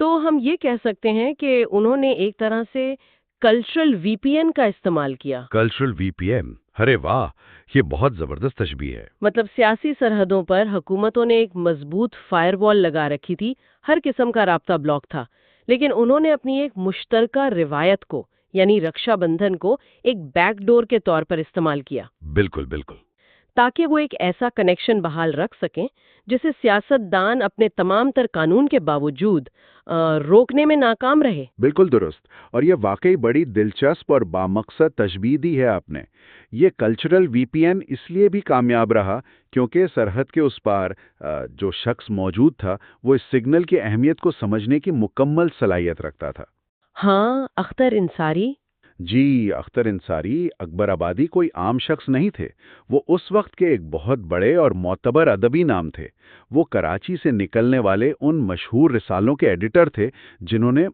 تو ہم یہ کہہ سکتے ہیں کہ انہوں نے ایک طرح سے کلچرل وی پی این کا استعمال کیا۔ کلچرل وی پی این، ارے واہ، یہ بہت زبردست تشبیہ ہے۔ مطلب سیاسی سرحدوں پر حکومتوں نے ایک مضبوط فائر وال لگا رکھی تھی، ہر قسم کا رابطہ بلاک تھا، لیکن انہوں نے اپنی ایک مشترکہ روایت کو یعنی رکشا بندھن کو ایک بیک ڈور کے طور پر استعمال کیا۔ بالکل بالکل۔ تاکہ وہ ایک ایسا کنیکشن بحال رکھ سکیں جسے سیاست دان اپنے تمام تر قانون کے باوجود روکنے میں ناکام رہے۔ بالکل درست، اور یہ واقعی بڑی دلچسپ اور بامقصد تشبیہ دی ہے آپ نے۔ یہ کلچرل وی پی این اس لیے بھی کامیاب رہا کیونکہ سرحد کے اس پار جو شخص موجود تھا وہ اس سگنل کی اہمیت کو سمجھنے کی مکمل صلاحیت رکھتا تھا۔ ہاں، اختر انصاری۔ جی، اختر انصاری اکبر آبادی کوئی عام شخص نہیں تھے، وہ اس وقت کے ایک بہت بڑے اور معتبر ادبی نام تھے۔ وہ کراچی سے نکلنے والے ان مشہور رسالوں کے ایڈیٹر تھے جنہوں نے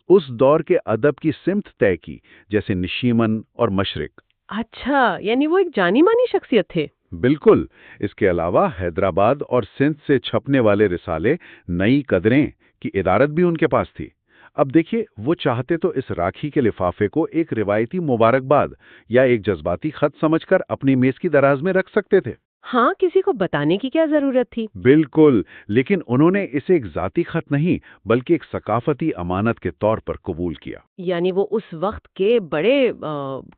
اس دور کے ادب کی سمت طے کی، جیسے نشیمن اور مشرق۔ اچھا، یعنی وہ ایک جانی مانی شخصیت تھے۔ بالکل، اس کے علاوہ حیدرآباد اور سندھ سے چھپنے والے رسالے نئی قدریں کی ادارت بھی ان کے پاس تھی۔ اب دیکھیے، وہ چاہتے تو اس راکھی کے لفافے کو ایک روایتی مبارکباد یا ایک جذباتی خط سمجھ کر اپنی میز کی دراز میں رکھ سکتے تھے۔ ہاں، کسی کو بتانے کی کیا ضرورت تھی؟ بالکل، لیکن انہوں نے اسے ایک ذاتی خط نہیں بلکہ ایک ثقافتی امانت کے طور پر قبول کیا۔ یعنی وہ اس وقت کے بڑے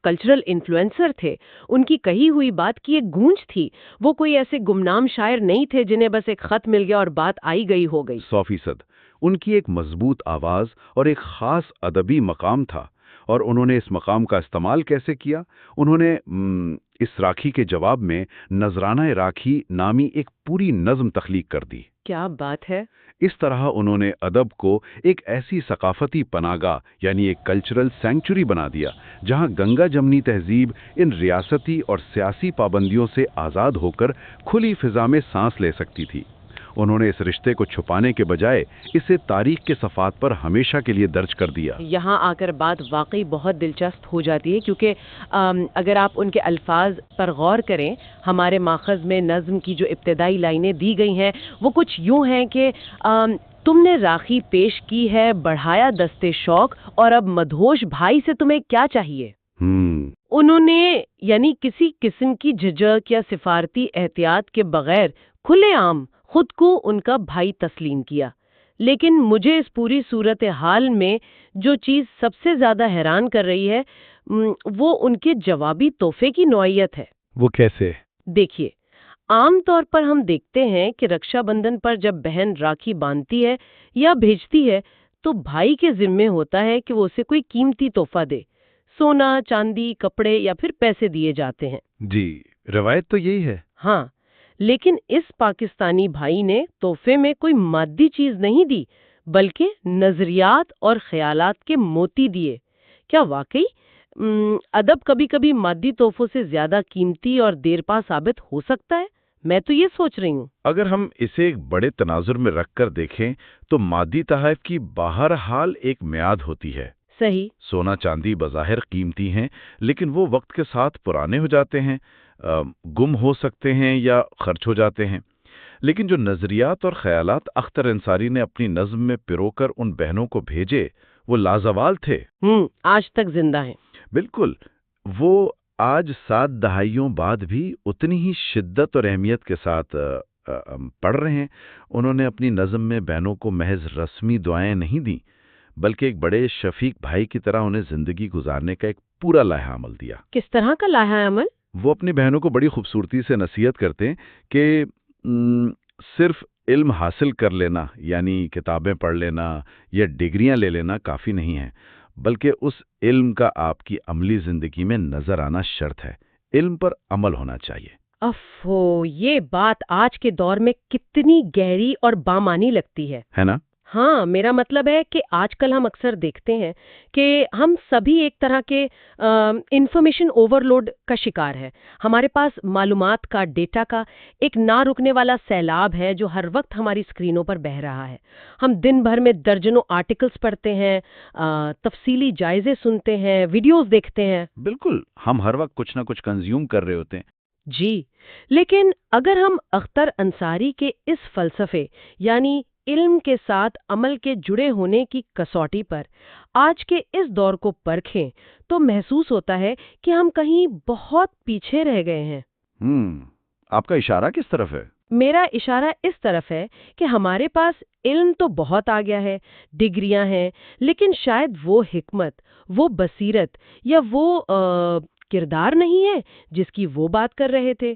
کلچرل انفلوئنسر تھے، ان کی کہی ہوئی بات کی ایک گونج تھی، وہ کوئی ایسے گمنام شاعر نہیں تھے جنہیں بس ایک خط مل گیا اور بات آئی گئی ہو گئی۔ 100%۔ ان کی ایک مضبوط آواز اور ایک خاص ادبی مقام تھا، اور انہوں نے اس مقام کا استعمال کیسے کیا؟ انہوں نے اس راکھی کے جواب میں نذرانہ راکھی نامی ایک پوری نظم تخلیق کر دی۔ کیا بات ہے! اس طرح انہوں نے ادب کو ایک ایسی ثقافتی پناہگاہ یعنی ایک کلچرل سینکچوری بنا دیا جہاں گنگا جمنی تہذیب ان ریاستی اور سیاسی پابندیوں سے آزاد ہو کر کھلی فضا میں سانس لے سکتی تھی۔ انہوں نے اس رشتے کو چھپانے کے بجائے اسے تاریخ کے صفحات پر ہمیشہ کے لیے درج کر دیا۔ یہاں آ کر بات واقعی بہت دلچسپ ہو جاتی ہے، کیونکہ اگر آپ ان کے الفاظ پر غور کریں، ہمارے ماخذ میں نظم کی جو ابتدائی لائنیں دی گئی ہیں وہ کچھ یوں ہیں کہ تم نے راکھی پیش کی ہے بڑھایا دستے شوق، اور اب مدہوش بھائی سے تمہیں کیا چاہیے۔ انہوں نے یعنی کسی قسم کی جھجک یا سفارتی احتیاط کے بغیر کھلے عام خود کو ان کا بھائی تسلیم کیا۔ لیکن مجھے اس پوری صورتحال میں جو چیز سب سے زیادہ حیران کر رہی ہے وہ ان کے جوابی تحفے کی نوعیت ہے۔ وہ کیسے؟ دیکھیے، عام طور پر ہم دیکھتے ہیں کہ رکشا بندھن پر جب بہن راکھی باندھتی ہے یا بھیجتی ہے تو بھائی کے ذمے ہوتا ہے کہ وہ اسے کوئی قیمتی تحفہ دے، سونا، چاندی، کپڑے یا پھر پیسے دیے جاتے ہیں۔ جی، روایت تو یہی ہے۔ ہاں، لیکن اس پاکستانی بھائی نے تحفے میں کوئی مادی چیز نہیں دی بلکہ نظریات اور خیالات کے موتی دیے۔ کیا واقعی ادب کبھی کبھی مادی تحفوں سے زیادہ قیمتی اور دیرپا ثابت ہو سکتا ہے؟ میں تو یہ سوچ رہی ہوں۔ اگر ہم اسے ایک بڑے تناظر میں رکھ کر دیکھیں تو مادی تحائف کی بہرحال ایک میعاد ہوتی ہے۔ صحیح۔ سونا چاندی بظاہر قیمتی ہیں لیکن وہ وقت کے ساتھ پرانے ہو جاتے ہیں، گم ہو سکتے ہیں یا خرچ ہو جاتے ہیں۔ لیکن جو نظریات اور خیالات اختر انصاری نے اپنی نظم میں پرو کر ان بہنوں کو بھیجے وہ لازوال تھے۔ آج تک زندہ ہیں۔ بالکل، وہ آج 7 دہائیوں بعد بھی اتنی ہی شدت اور اہمیت کے ساتھ پڑھ رہے ہیں۔ انہوں نے اپنی نظم میں بہنوں کو محض رسمی دعائیں نہیں دیں بلکہ ایک بڑے شفیق بھائی کی طرح انہیں زندگی گزارنے کا ایک پورا لائحہ عمل دیا۔ کس طرح کا لائحہ عمل؟ وہ اپنی بہنوں کو بڑی خوبصورتی سے نصیحت کرتے ہیں کہ صرف علم حاصل کر لینا یعنی کتابیں پڑھ لینا یا ڈگریاں لے لینا کافی نہیں ہے، بلکہ اس علم کا آپ کی عملی زندگی میں نظر آنا شرط ہے۔ علم پر عمل ہونا چاہیے۔ افو، یہ بات آج کے دور میں کتنی گہری اور بامانی لگتی ہے نا؟ ہاں، میرا مطلب ہے کہ آج کل ہم اکثر دیکھتے ہیں کہ ہم سبھی ایک طرح کے انفارمیشن اوورلوڈ کا شکار ہے۔ ہمارے پاس معلومات کا، ڈیٹا کا ایک نہ رکنے والا سیلاب ہے جو ہر وقت ہماری اسکرینوں پر بہہ رہا ہے۔ ہم دن بھر میں درجنوں آرٹیکلز پڑھتے ہیں، تفصیلی جائزے سنتے ہیں، ویڈیوز دیکھتے ہیں۔ بالکل، ہم ہر وقت کچھ نہ کچھ کنزیوم کر رہے ہوتے ہیں۔ جی، لیکن اگر ہم اختر انصاری کے اس فلسفے یعنی علم کے ساتھ عمل کے جڑے ہونے کی کسوٹی پر آج کے اس دور کو پرکھیں تو محسوس ہوتا ہے کہ ہم کہیں بہت پیچھے رہ گئے ہیں۔ آپ کا اشارہ کس طرف ہے؟ میرا اشارہ اس طرف ہے کہ ہمارے پاس علم تو بہت آ گیا ہے، ڈگریاں ہیں، لیکن شاید وہ حکمت، وہ بصیرت یا وہ کردار نہیں ہے جس کی وہ بات کر رہے تھے۔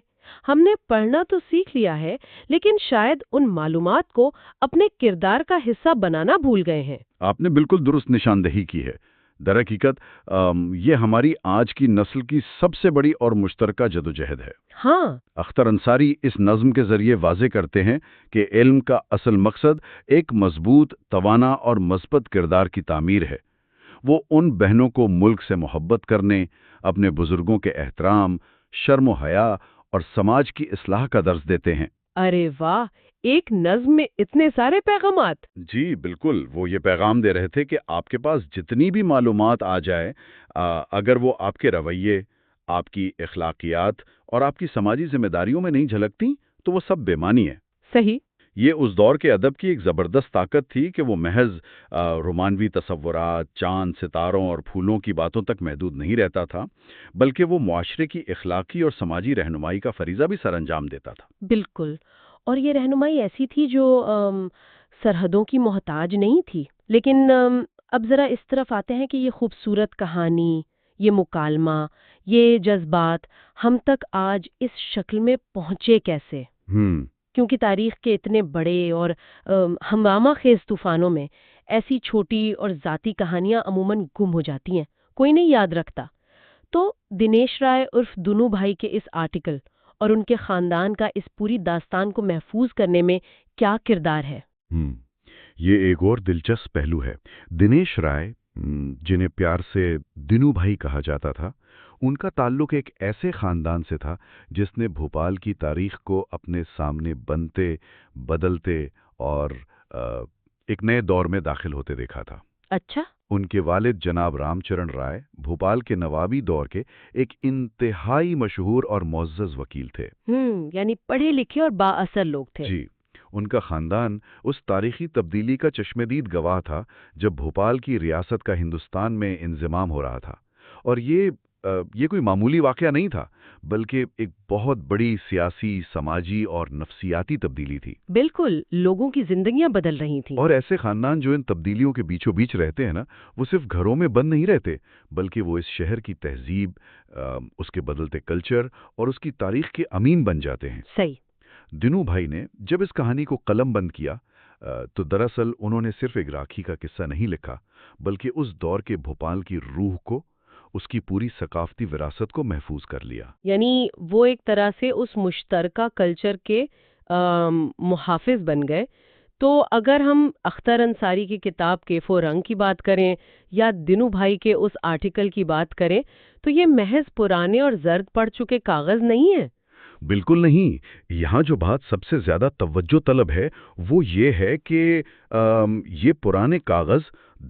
ہم نے پڑھنا تو سیکھ لیا ہے، لیکن شاید ان معلومات کو اپنے کردار کا حصہ بنانا بھول گئے ہیں۔ آپ نے بالکل درست نشاندہی کی ہے۔ در حقیقت یہ ہماری آج کی نسل کی سب سے بڑی اور مشترکہ جدوجہد ہے۔ ہاں، اختر انصاری اس نظم کے ذریعے واضح کرتے ہیں کہ علم کا اصل مقصد ایک مضبوط، توانا اور مثبت کردار کی تعمیر ہے۔ وہ ان بہنوں کو ملک سے محبت کرنے، اپنے بزرگوں کے احترام، شرم و حیا اور سماج کی اصلاح کا درس دیتے ہیں۔ ارے واہ، ایک نظم میں اتنے سارے پیغامات! جی بالکل، وہ یہ پیغام دے رہے تھے کہ آپ کے پاس جتنی بھی معلومات آ جائے، اگر وہ آپ کے رویے، آپ کی اخلاقیات اور آپ کی سماجی ذمہ داریوں میں نہیں جھلکتی تو وہ سب بے معنی ہے۔ صحیح۔ یہ اس دور کے ادب کی ایک زبردست طاقت تھی کہ وہ محض رومانوی تصورات، چاند، ستاروں اور پھولوں کی باتوں تک محدود نہیں رہتا تھا، بلکہ وہ معاشرے کی اخلاقی اور سماجی رہنمائی کا فریضہ بھی سر انجام دیتا تھا۔ بالکل، اور یہ رہنمائی ایسی تھی جو سرحدوں کی محتاج نہیں تھی۔ لیکن اب ذرا اس طرف آتے ہیں کہ یہ خوبصورت کہانی، یہ مکالمہ، یہ جذبات ہم تک آج اس شکل میں پہنچے کیسے؟ کیونکہ تاریخ کے اتنے بڑے اور ہنگامہ خیز طوفانوں میں ایسی چھوٹی اور ذاتی کہانیاں عموماً گم ہو جاتی ہیں، کوئی نہیں یاد رکھتا۔ تو دنیش رائے عرف دنو بھائی کے اس آرٹیکل اور ان کے خاندان کا اس پوری داستان کو محفوظ کرنے میں کیا کردار ہے؟ یہ ایک اور دلچسپ پہلو ہے۔ دنیش رائے، جنہیں پیار سے دنو بھائی کہا جاتا تھا، ان کا تعلق ایک ایسے خاندان سے تھا جس نے بھوپال کی تاریخ کو اپنے سامنے بنتے، بدلتے اور ایک نئے دور میں داخل ہوتے دیکھا تھا۔ اچھا۔ ان کے والد جناب رام چرن رائے بھوپال کے نوابی دور کے ایک انتہائی مشہور اور معزز وکیل تھے۔ یعنی پڑھے لکھے اور با اثر لوگ تھے۔ جی، ان کا خاندان اس تاریخی تبدیلی کا چشمدید گواہ تھا جب بھوپال کی ریاست کا ہندوستان میں انضمام ہو رہا تھا، اور یہ کوئی معمولی واقعہ نہیں تھا، بلکہ ایک بہت بڑی سیاسی، سماجی اور نفسیاتی تبدیلی تھی۔ بالکل، لوگوں کی زندگیاں بدل رہی تھیں۔ اور ایسے خاندان جو ان تبدیلیوں کے بیچوں بیچ رہتے ہیں نا، وہ صرف گھروں میں بند نہیں رہتے، بلکہ وہ اس شہر کی تہذیب، اس کے بدلتے کلچر اور اس کی تاریخ کے امین بن جاتے ہیں۔ صحیح۔ دنو بھائی نے جب اس کہانی کو قلم بند کیا تو دراصل انہوں نے صرف ایک راکھی کا قصہ نہیں لکھا، بلکہ اس دور کے بھوپال کی روح کو، اس کی پوری ثقافتی وراثت کو محفوظ کر لیا۔ یعنی وہ ایک طرح سے اس مشترکہ کلچر کے محافظ بن گئے۔ تو اگر ہم اختر انصاری کی کتاب کیف و رنگ کی بات کریں یا دنو بھائی کے اس آرٹیکل کی بات کریں تو یہ محض پرانے اور زرد پڑ چکے کاغذ نہیں ہیں۔ بالکل نہیں۔ یہاں جو بات سب سے زیادہ توجہ طلب ہے وہ یہ ہے کہ یہ پرانے کاغذ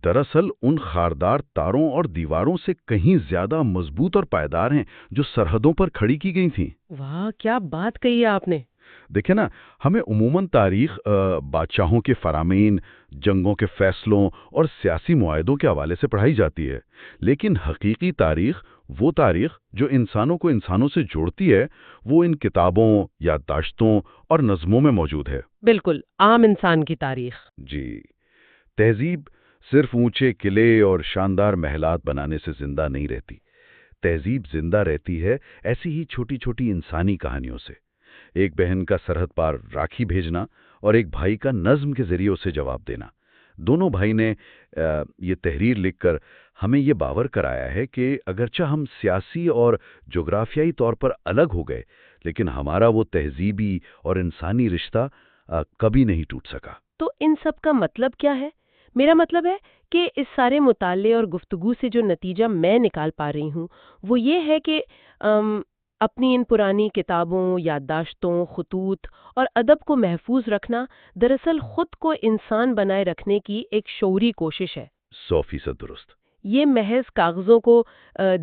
دراصل ان خاردار تاروں اور دیواروں سے کہیں زیادہ مضبوط اور پائیدار ہیں جو سرحدوں پر کھڑی کی گئی تھیں۔ واہ، کیا بات کہی ہے آپ نے! دیکھیں نا، ہمیں عموماً تاریخ بادشاہوں کے فرامین، جنگوں کے فیصلوں اور سیاسی معاہدوں کے حوالے سے پڑھائی جاتی ہے، لیکن حقیقی تاریخ، وہ تاریخ جو انسانوں کو انسانوں سے جوڑتی ہے، وہ ان کتابوں، یادداشتوں اور نظموں میں موجود ہے۔ بالکل، عام انسان کی تاریخ۔ جی، تہذیب صرف اونچے قلعے اور شاندار محلات بنانے سے زندہ نہیں رہتی۔ تہذیب زندہ رہتی ہے ایسی ہی چھوٹی چھوٹی انسانی کہانیوں سے۔ ایک بہن کا سرحد پار راکھی بھیجنا اور ایک بھائی کا نظم کے ذریعے اسے جواب دینا۔ دونوں بھائی نے یہ تحریر لکھ کر ہمیں یہ باور کرایا ہے کہ اگرچہ ہم سیاسی اور جغرافیائی طور پر الگ ہو گئے، لیکن ہمارا وہ تہذیبی اور انسانی رشتہ کبھی نہیں ٹوٹ سکا۔ تو ان سب کا مطلب کیا ہے؟ میرا مطلب ہے کہ اس سارے مطالعے اور گفتگو سے جو نتیجہ میں نکال پا رہی ہوں وہ یہ ہے کہ اپنی ان پرانی کتابوں، یادداشتوں، خطوط اور ادب کو محفوظ رکھنا دراصل خود کو انسان بنائے رکھنے کی ایک شعوری کوشش ہے۔ 100% درست۔ یہ محض کاغذوں کو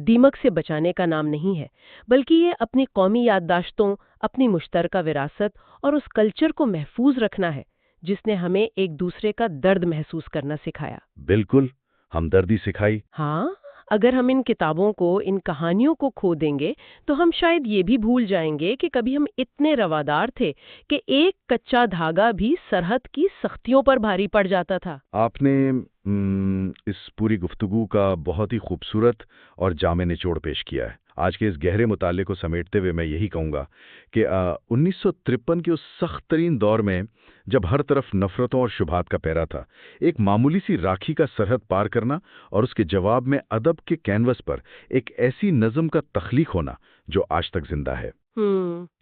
دیمک سے بچانے کا نام نہیں ہے، بلکہ یہ اپنی قومی یادداشتوں، اپنی مشترکہ وراثت اور اس کلچر کو محفوظ رکھنا ہے جس نے ہمیں ایک دوسرے کا درد محسوس کرنا سکھایا۔ بالکل، ہمدردی سکھائی۔ ہاں، اگر ہم ان کتابوں کو، ان کہانیوں کو کھو دیں گے تو ہم شاید یہ بھی بھول جائیں گے کہ کبھی ہم اتنے روادار تھے کہ ایک کچا دھاگا بھی سرحد کی سختیوں پر بھاری پڑ جاتا تھا۔ آپ نے اس پوری گفتگو کا بہت ہی خوبصورت اور جامع نچوڑ پیش کیا ہے۔ آج کے اس گہرے مطالعے کو سمیٹتے ہوئے میں یہی کہوں گا کہ 1953 کے اس سخت ترین دور میں جب ہر طرف نفرتوں اور شبہات کا پیرا تھا، ایک معمولی سی راکھی کا سرحد پار کرنا اور اس کے جواب میں ادب کے کینوس پر ایک ایسی نظم کا تخلیق ہونا جو آج تک زندہ ہے،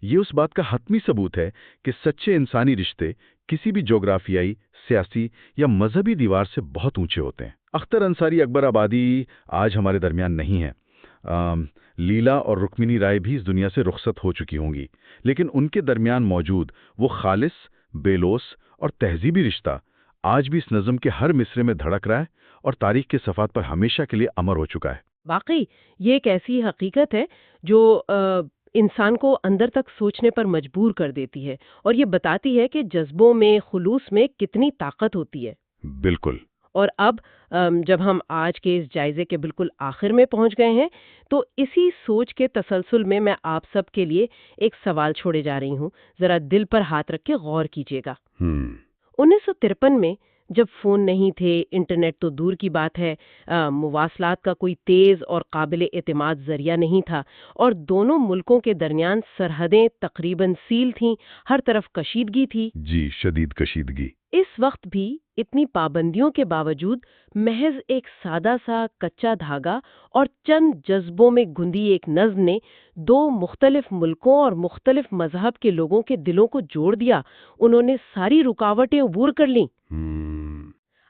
یہ اس بات کا حتمی ثبوت ہے کہ سچے انسانی رشتے کسی بھی جغرافیائی، سیاسی یا مذہبی دیوار سے بہت اونچے ہوتے ہیں۔ اختر انصاری اکبر آبادی آج ہمارے درمیان نہیں ہیں۔ لیلا اور رکمنی رائے بھی اس دنیا سے رخصت ہو چکی ہوں گی، لیکن ان کے درمیان موجود وہ خالص، بے لوث اور تہذیبی رشتہ آج بھی اس نظم کے ہر مصرے میں دھڑک رہا ہے اور تاریخ کے صفحات پر ہمیشہ کے لیے امر ہو چکا ہے۔ واقعی یہ ایک ایسی حقیقت ہے جو انسان کو اندر تک سوچنے پر مجبور کر دیتی ہے اور یہ بتاتی ہے کہ جذبوں میں، خلوص میں کتنی طاقت ہوتی ہے۔ بالکل۔ اور اب جب ہم آج کے اس جائزے کے بالکل آخر میں پہنچ گئے ہیں تو اسی سوچ کے تسلسل میں آپ سب کے لیے ایک سوال چھوڑے جا رہی ہوں، ذرا دل پر ہاتھ رکھ کے غور کیجیے گا۔ 1953 میں جب فون نہیں تھے، انٹرنیٹ تو دور کی بات ہے، مواصلات کا کوئی تیز اور قابل اعتماد ذریعہ نہیں تھا اور دونوں ملکوں کے درمیان سرحدیں تقریباً سیل تھیں، ہر طرف کشیدگی تھی۔ جی، شدید کشیدگی۔ اس وقت بھی اتنی پابندیوں کے باوجود محض ایک سادہ سا کچا دھاگا اور چند جذبوں میں گندی ایک نظم نے دو مختلف ملکوں اور مختلف مذہب کے لوگوں کے دلوں کو جوڑ دیا۔ انہوں نے ساری رکاوٹیں عبور کر لیں۔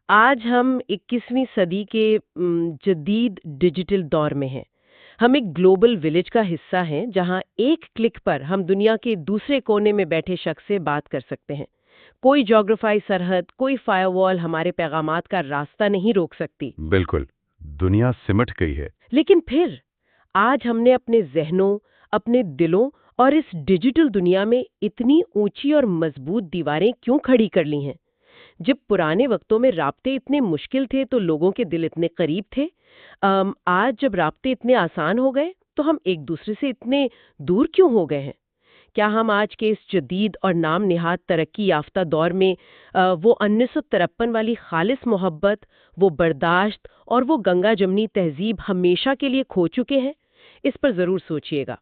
آج ہم 21ویں صدی کے جدید ڈیجیٹل دور میں ہیں۔ ہم ایک گلوبل ولیج کا حصہ ہیں جہاں ایک کلک پر ہم دنیا کے دوسرے کونے میں بیٹھے شخص سے بات کر سکتے ہیں۔ کوئی جغرافیائی سرحد، کوئی فائر وال ہمارے پیغامات کا راستہ نہیں روک سکتی۔ بالکل، دنیا سمٹ گئی ہے۔ لیکن پھر آج ہم نے اپنے ذہنوں، اپنے دلوں اور اس ڈیجیٹل دنیا میں اتنی اونچی اور مضبوط دیواریں کیوں کھڑی کر لی ہیں؟ جب پرانے وقتوں میں رابطے اتنے مشکل تھے تو لوگوں کے دل اتنے قریب تھے، آج جب رابطے اتنے آسان ہو گئے تو ہم ایک دوسرے سے اتنے دور کیوں ہو گئے ہیں؟ کیا ہم آج کے اس جدید اور نام نہاد ترقی یافتہ دور میں وہ 1953 والی خالص محبت، وہ برداشت اور وہ گنگا جمنی تہذیب ہمیشہ کے لیے کھو چکے ہیں؟ اس پر ضرور سوچئے گا۔